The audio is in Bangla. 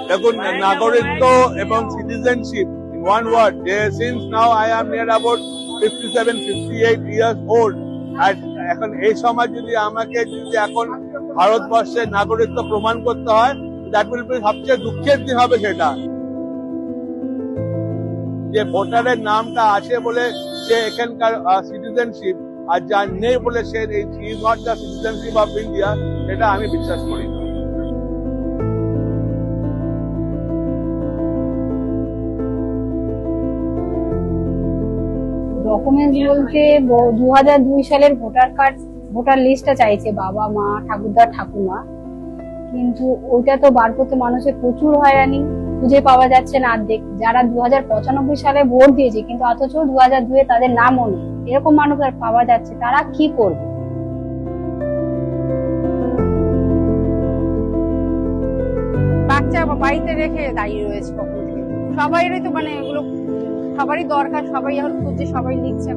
দেখুন, নাগরিকত্ব এবং citizenship in one word, since now I am near about 57-58 years old, আর এখন এই সময় যদি আমাকে এখন ভারতবর্ষের নাগরিকত্ব প্রমাণ করতে হয়, দ্যাট উইল বি সবচেয়ে দুঃখের দিন হবে। সেটা যে ভোটারের নামটা আছে বলে সে এখানকার সিটিজেনশিপ, আর যার নেই বলে সে is not the citizenship of India, এটা আমি বিশ্বাস করি না। ডকুমেন্টস বলতে 2002 সালের ভোটার লিস্টটা চাইছে বাবা মা ঠাকুরদা ঠাকুমা, কিন্তু ওইটা তো বার করতে মানুষের প্রচুর হয়রানি, খুঁজে পাওয়া যাচ্ছে না। অর্ধেক যারা 2095 সালে ভোট দিয়েছে কিন্তু অথচ 2002 তাদের নামও নেই, এরকম মানুষ আর পাওয়া যাচ্ছে, তারা কি করবে? বাচ্চা বাড়িতে রেখে দাঁড়িয়ে রয়েছে কখন থেকে, সবাইরই তো এগুলো সবারই দরকার, সবাই এখন খুঁজছে, সবাই লিখছে।